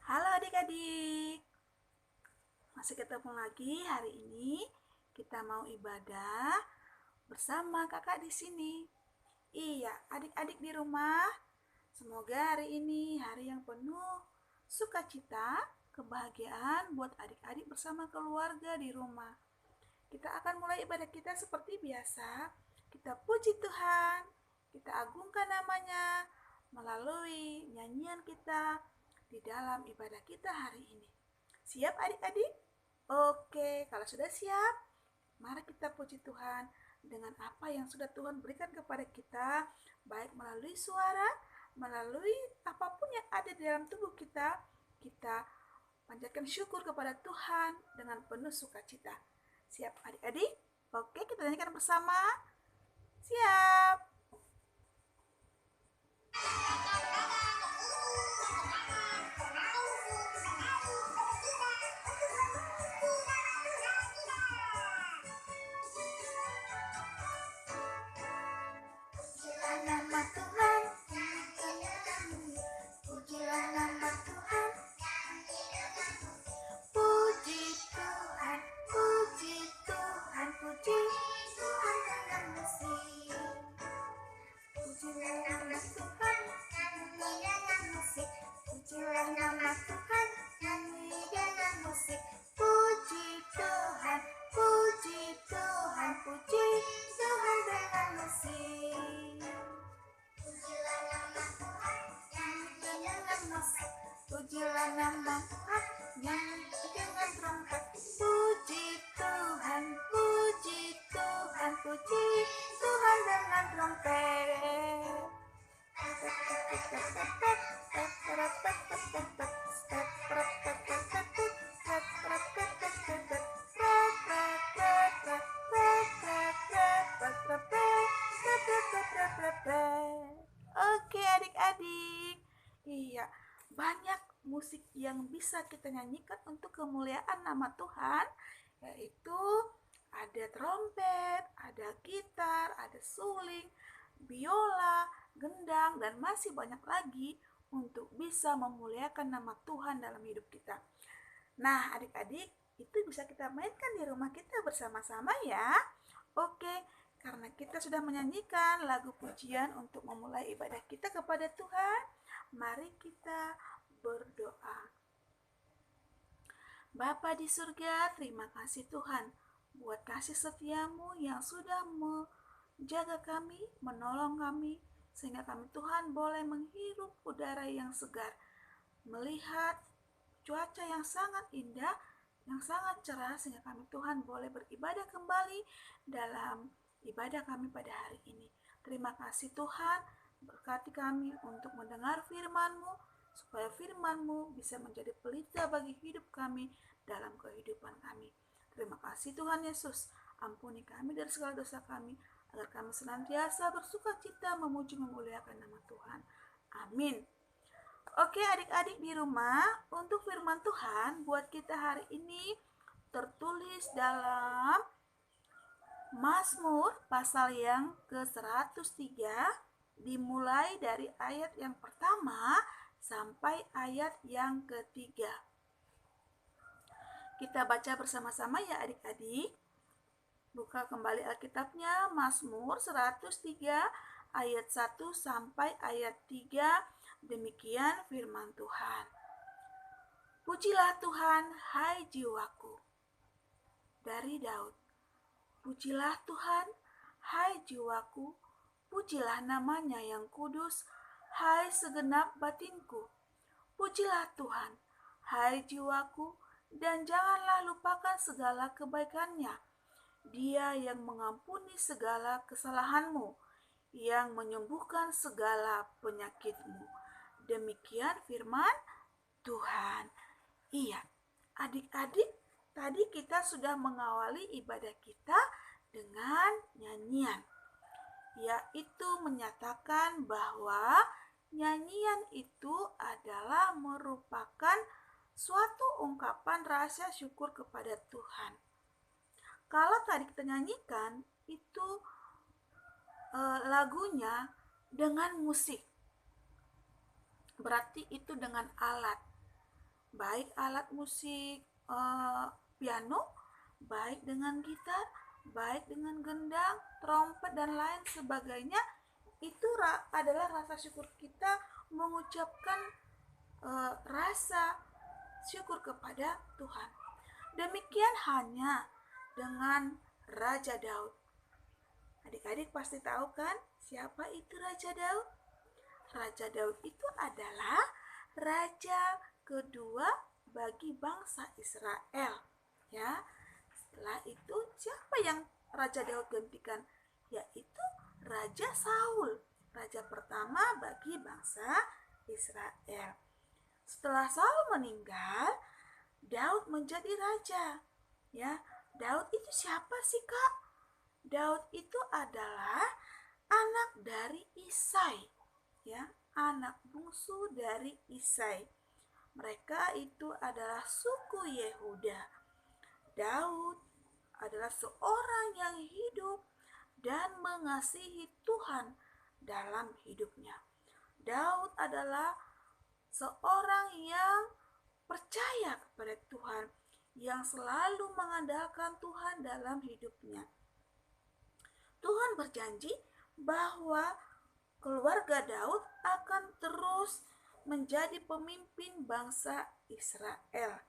Halo adik-adik, masih ketemu lagi hari ini. Kita mau ibadah bersama kakak di sini. Iya, adik-adik di rumah, semoga hari ini hari yang penuh sukacita, kebahagiaan buat adik-adik bersama keluarga di rumah. Kita akan mulai ibadah kita seperti biasa. Kita puji Tuhan, kita agungkan namanya melalui nyanyian kita di dalam ibadah kita hari ini. Siap adik-adik? Oke, kalau sudah siap, mari kita puji Tuhan dengan apa yang sudah Tuhan berikan kepada kita, baik melalui suara, melalui apapun yang ada di dalam tubuh kita. Kita panjatkan syukur kepada Tuhan dengan penuh sukacita. Siap adik-adik? Oke, kita nyanyikan bersama. Siap. Pujilah nama Tuhan, pujilah nama Tuhan. Puji Tuhan, puji Tuhan, puji Tuhan dengan musik. Pujilah nama Tuhan, nyanyi dengan musik. Pujilah nama Tuhan, nyanyi dengan musik. Puji Tuhan, puji Tuhan, puji Tuhan dengan musik. Pujilah nama Tuhan, nyanyi dengan musik. Pujilah nama Tuhan, nyanyi dengan trompet. Puji Tuhan, puji Tuhan, puji Tuhan dengan trompet. Oke adik-adik, iya, banyak musik yang bisa kita nyanyikan untuk kemuliaan nama Tuhan, yaitu ada trompet, ada gitar, ada suling, biola, gendang, dan masih banyak lagi untuk bisa memuliakan nama Tuhan dalam hidup kita. Nah, adik-adik, itu bisa kita mainkan di rumah kita bersama-sama ya. Oke, karena kita sudah menyanyikan lagu pujian untuk memulai ibadah kita kepada Tuhan, mari kita berdoa. Bapa di surga, terima kasih Tuhan buat kasih setiamu yang sudah menjaga kami, menolong kami, sehingga kami Tuhan boleh menghirup udara yang segar, melihat cuaca yang sangat indah, yang sangat cerah, sehingga kami Tuhan boleh beribadah kembali dalam ibadah kami pada hari ini. Terima kasih Tuhan, berkati kami untuk mendengar firman-Mu, supaya firman-Mu bisa menjadi pelita bagi hidup kami dalam kehidupan kami. Terima kasih Tuhan Yesus, ampuni kami dari segala dosa kami, agar kami senantiasa bersuka cita memuji memuliakan nama Tuhan. Amin. Oke adik-adik di rumah, untuk firman Tuhan buat kita hari ini tertulis dalam Mazmur pasal yang ke-103, dimulai dari ayat yang pertama sampai ayat yang ketiga. Kita baca bersama-sama ya adik-adik. Buka kembali Alkitabnya, Mazmur 103 ayat 1 sampai ayat 3. Demikian firman Tuhan. Pujilah Tuhan, hai jiwaku. Dari Daud. Pujilah Tuhan, hai jiwaku. Pujilah namanya yang kudus, hai segenap batinku. Pujilah Tuhan, hai jiwaku, dan janganlah lupakan segala kebaikannya. Dia yang mengampuni segala kesalahanmu, yang menyembuhkan segala penyakitmu. Demikian firman Tuhan. Iya, adik-adik, tadi kita sudah mengawali ibadah kita dengan nyanyian, yaitu menyatakan bahwa nyanyian itu adalah merupakan suatu ungkapan rasa syukur kepada Tuhan. Kalau tadi kita nyanyikan itu lagunya dengan musik, berarti itu dengan alat. baik alat musik piano, baik dengan gitar, baik dengan gendang, trompet dan lain sebagainya. Itu adalah rasa syukur kita mengucapkan rasa syukur kepada Tuhan. Demikian hanya dengan Raja Daud. Adik-adik pasti tahu kan siapa itu Raja Daud? Raja Daud itu adalah raja kedua bagi bangsa Israel. Ya. Setelah itu siapa yang Raja Daud gantikan? Yaitu Raja Saul, raja pertama bagi bangsa Israel. Setelah Saul meninggal, Daud menjadi raja. Ya, Daud itu siapa sih, Kak? Daud itu adalah anak dari Isai. Ya, anak bungsu dari Isai. Mereka itu adalah suku Yehuda. Daud adalah seorang yang hidup dan mengasihi Tuhan dalam hidupnya. Daud adalah seorang yang percaya kepada Tuhan, yang selalu mengandalkan Tuhan dalam hidupnya. Tuhan berjanji bahwa keluarga Daud akan terus menjadi pemimpin bangsa Israel.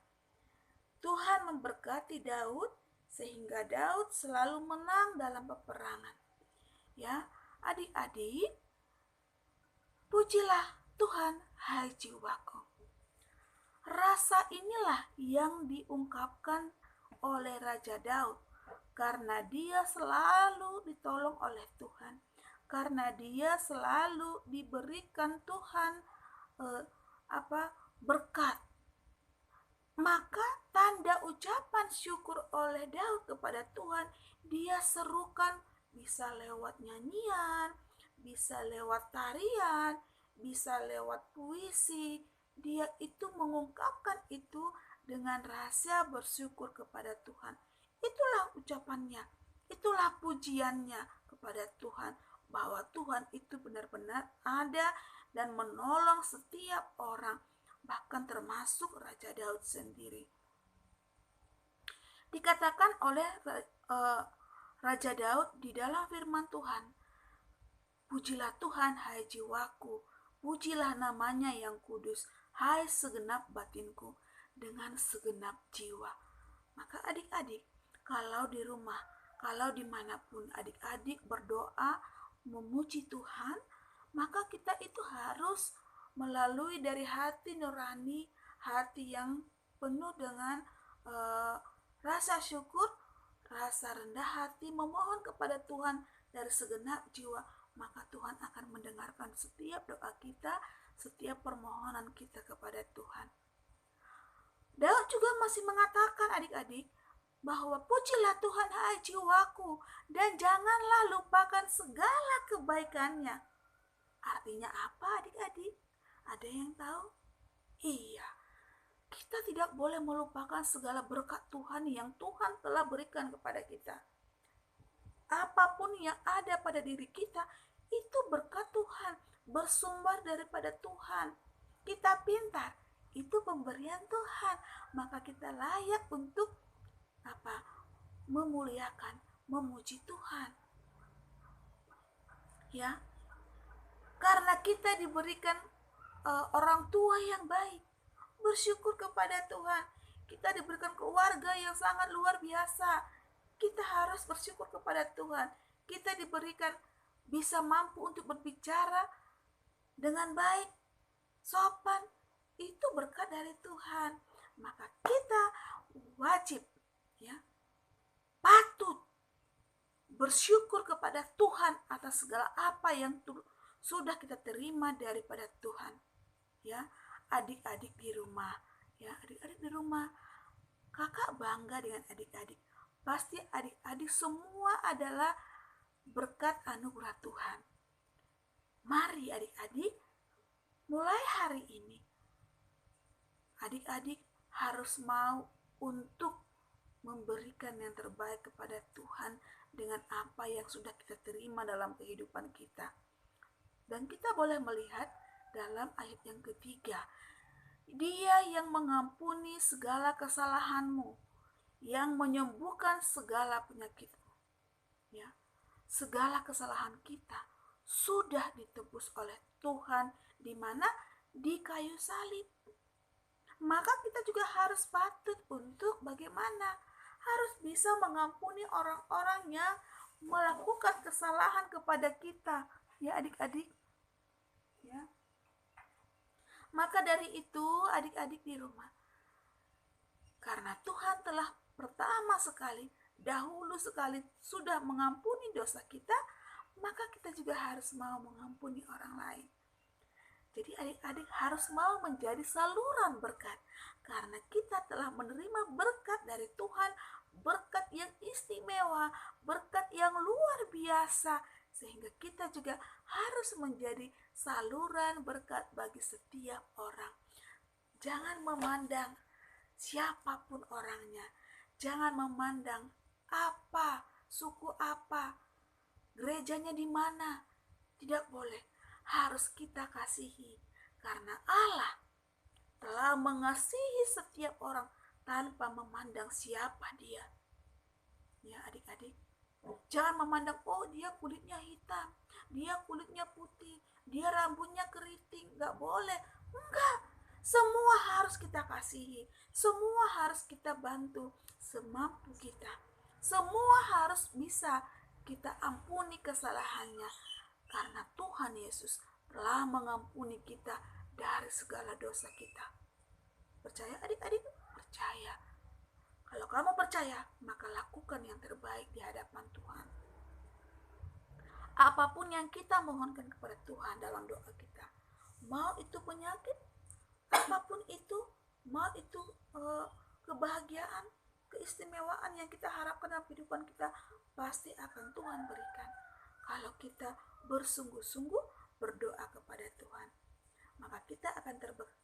Tuhan memberkati Daud sehingga Daud selalu menang dalam peperangan. Ya, adik-adik, pujilah Tuhan, hai jiwaku. Rasa inilah yang diungkapkan oleh Raja Daud karena dia selalu ditolong oleh Tuhan, karena dia selalu diberikan Tuhan berkat. Maka tanda ucapan syukur oleh Daud kepada Tuhan, dia serukan bisa lewat nyanyian, bisa lewat tarian, bisa lewat puisi. Dia itu mengungkapkan itu dengan rahasia bersyukur kepada Tuhan. Itulah ucapannya, itulah pujiannya kepada Tuhan, bahwa Tuhan itu benar-benar ada dan menolong setiap orang, bahkan termasuk Raja Daud sendiri. Dikatakan oleh Raja Daud di dalam firman Tuhan, pujilah Tuhan hai jiwaku, pujilah namanya yang kudus, hai segenap batinku, dengan segenap jiwa. Maka adik-adik, kalau di rumah, kalau dimanapun adik-adik berdoa memuji Tuhan, maka kita itu harus melalui dari hati nurani, hati yang penuh dengan rasa syukur, rasa rendah hati, memohon kepada Tuhan dari segenap jiwa, maka Tuhan akan mendengarkan setiap doa kita, setiap permohonan kita kepada Tuhan. Daud juga masih mengatakan adik-adik, bahwa pujilah Tuhan hai jiwaku, dan janganlah lupakan segala kebaikannya. Artinya apa adik-adik? Ada yang tahu? Iya, kita tidak boleh melupakan segala berkat Tuhan yang Tuhan telah berikan kepada kita. Apapun yang ada pada diri kita, itu berkat Tuhan, bersumber daripada Tuhan. Kita pintar, itu pemberian Tuhan, maka kita layak untuk memuliakan, memuji Tuhan. Ya, karena kita diberikan orang tua yang baik, bersyukur kepada Tuhan. Kita diberikan keluarga yang sangat luar biasa, kita harus bersyukur kepada Tuhan. Kita diberikan bisa mampu untuk berbicara dengan baik, sopan, itu berkat dari Tuhan. Maka kita wajib, ya, patut bersyukur kepada Tuhan atas segala apa yang sudah kita terima daripada Tuhan. Ya, adik-adik di rumah, ya, adik-adik di rumah, kakak bangga dengan adik-adik. Pasti adik-adik semua adalah berkat anugerah Tuhan. Mari adik-adik, mulai hari ini, adik-adik harus mau untuk memberikan yang terbaik kepada Tuhan dengan apa yang sudah kita terima dalam kehidupan kita. Dan kita boleh melihat dalam ayat yang ketiga, Dia yang mengampuni segala kesalahanmu, yang menyembuhkan segala penyakitmu. Ya, segala kesalahan kita sudah ditebus oleh Tuhan di mana di kayu salib. Maka kita juga harus patut untuk bagaimana? Harus bisa mengampuni orang-orang yang melakukan kesalahan kepada kita. Ya adik-adik. Ya. Maka dari itu adik-adik di rumah, karena Tuhan telah pertama sekali, dahulu sekali sudah mengampuni dosa kita, maka kita juga harus mau mengampuni orang lain. Jadi adik-adik harus mau menjadi saluran berkat, karena kita telah menerima berkat dari Tuhan, berkat yang istimewa, berkat yang luar biasa, sehingga kita juga harus menjadi saluran berkat bagi setiap orang. Jangan memandang siapapun orangnya, jangan memandang apa, suku apa, gerejanya di mana. Tidak boleh, harus kita kasihi, karena Allah telah mengasihi setiap orang tanpa memandang siapa dia. Ya adik-adik, jangan memandang, oh dia kulitnya hitam, dia kulitnya putih, dia rambutnya keriting. Gak boleh, enggak. Semua harus kita kasihi, semua harus kita bantu semampu kita. Semua harus bisa kita ampuni kesalahannya, karena Tuhan Yesus telah mengampuni kita dari segala dosa kita. Percaya adik-adik? Percaya. Kalau kamu percaya, maka lakukan yang terbaik di hadapan Tuhan. Apapun yang kita mohonkan kepada Tuhan dalam doa kita, mau itu penyakit, apapun itu, mau itu kebahagiaan, keistimewaan yang kita harapkan dalam kehidupan kita, pasti akan Tuhan berikan. Kalau kita bersungguh-sungguh berdoa kepada Tuhan, maka kita akan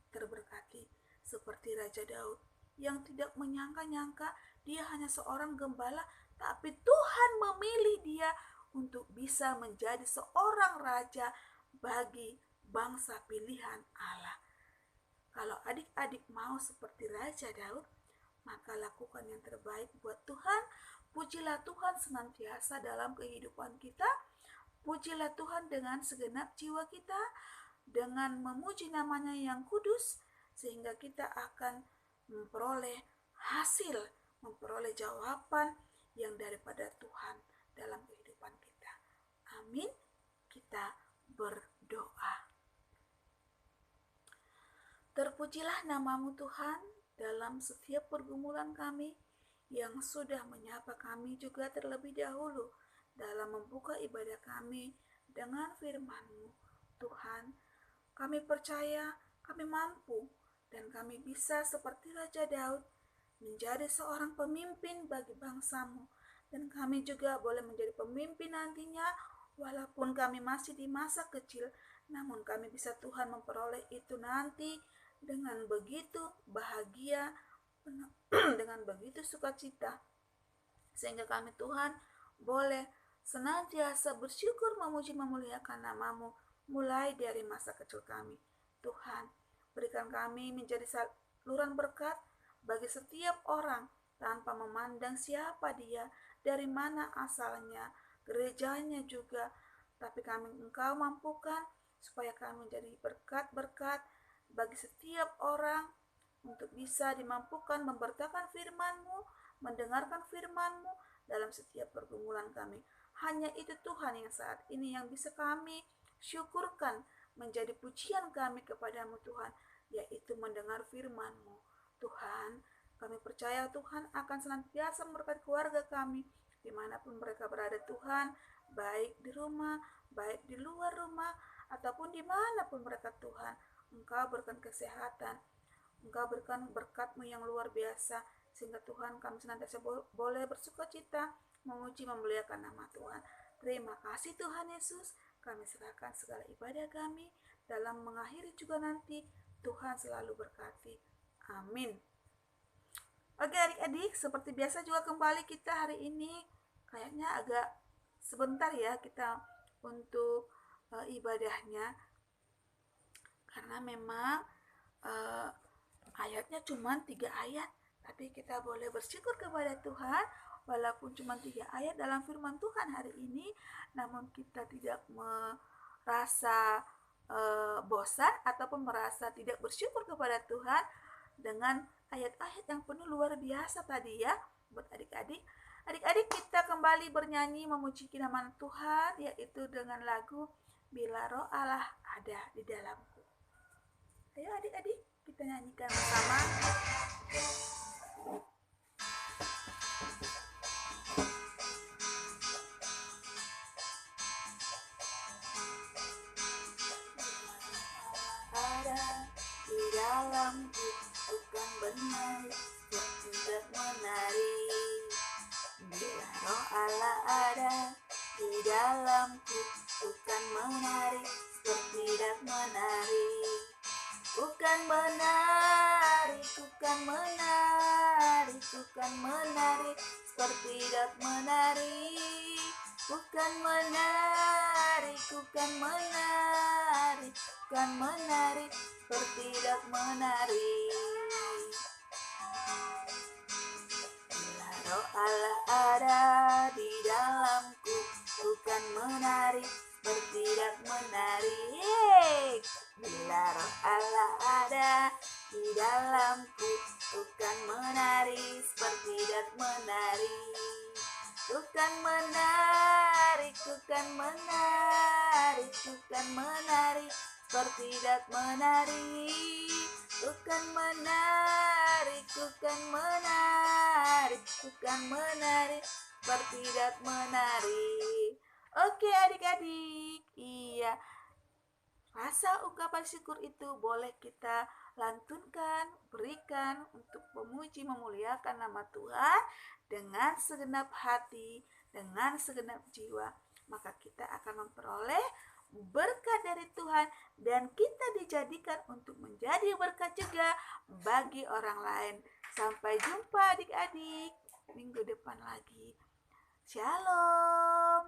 terberkati seperti Raja Daud yang tidak menyangka-nyangka dia hanya seorang gembala, tapi Tuhan memilih dia untuk bisa menjadi seorang raja bagi bangsa pilihan Allah. Kalau adik-adik mau seperti Raja Daud, maka lakukan yang terbaik buat Tuhan. Pujilah Tuhan senantiasa dalam kehidupan kita. Pujilah Tuhan dengan segenap jiwa kita, dengan memuji namanya yang kudus, sehingga kita akan memperoleh hasil, memperoleh jawaban yang daripada Tuhan dalam kehidupan kita. Amin. Kita berdoa. Terpujilah namamu Tuhan dalam setiap pergumulan kami, yang sudah menyapa kami juga terlebih dahulu dalam membuka ibadah kami dengan firman-Mu. Tuhan, kami percaya kami mampu dan kami bisa seperti Raja Daud menjadi seorang pemimpin bagi bangsa-Mu, dan kami juga boleh menjadi pemimpin nantinya walaupun kami masih di masa kecil, namun kami bisa Tuhan memperoleh itu nanti dengan begitu bahagia, dengan begitu sukacita, sehingga kami Tuhan boleh senantiasa bersyukur, memuji, memuliakan nama-Mu mulai dari masa kecil kami. Tuhan, berikan kami menjadi saluran berkat bagi setiap orang tanpa memandang siapa dia, dari mana asalnya, gerejanya juga, tapi kami Engkau mampukan supaya kami menjadi berkat-berkat bagi setiap orang untuk bisa dimampukan memberitakan firman-Mu, mendengarkan firman-Mu dalam setiap pergumulan kami. Hanya itu Tuhan yang saat ini yang bisa kami syukurkan, menjadi pujian kami kepadamu Tuhan, yaitu mendengar firman-Mu. Tuhan, kami percaya Tuhan akan senantiasa memberkati keluarga kami dimanapun mereka berada Tuhan, baik di rumah, baik di luar rumah, ataupun dimanapun mereka Tuhan. Engkau berikan kesehatan, Engkau berikan berkat-Mu yang luar biasa, sehingga Tuhan kami senantiasa boleh bersuka cita, memuji, memuliakan nama Tuhan. Terima kasih Tuhan Yesus, kami serahkan segala ibadah kami dalam mengakhiri juga nanti. Tuhan selalu berkati. Amin. Oke adik-adik, seperti biasa juga kembali kita hari ini kayaknya agak sebentar ya kita untuk ibadahnya, karena memang ayatnya cuma 3 ayat, tapi kita boleh bersyukur kepada Tuhan walaupun cuma 3 ayat dalam firman Tuhan hari ini, namun kita tidak merasa bosan ataupun merasa tidak bersyukur kepada Tuhan dengan ayat-ayat yang penuh luar biasa tadi ya. Buat adik-adik, kita kembali bernyanyi memuji nama Tuhan, yaitu dengan lagu Bila Roh Allah Ada di Dalamku. Ayo adik-adik, kita nyanyikan bersama. Ada di dalamku, bukan benar, tidak menari. Bila Roh Allah ada di dalamku, bukan menari, tidak menari. Bukan menari, bukan menari, bukan menari, seperti tidak menari. Bukan menari, bukan menari, bukan menari, seperti tidak menari. Bila Roh Allah ada di dalamku, bukan menari, seperti tidak menari. Bila Roh Allah ada di dalamku, bukan menari, seperti tidak menari. Bukan menari, bukan menari, bukan menari, seperti tidak menari. Bukan menari, bukan menari, bukan menari, seperti tidak menari. Oke adik-adik, iya. Rasa ungkapan syukur itu boleh kita lantunkan, berikan untuk memuji memuliakan nama Tuhan dengan segenap hati, dengan segenap jiwa. Maka kita akan memperoleh berkat dari Tuhan dan kita dijadikan untuk menjadi berkat juga bagi orang lain. Sampai jumpa adik-adik minggu depan lagi. Shalom.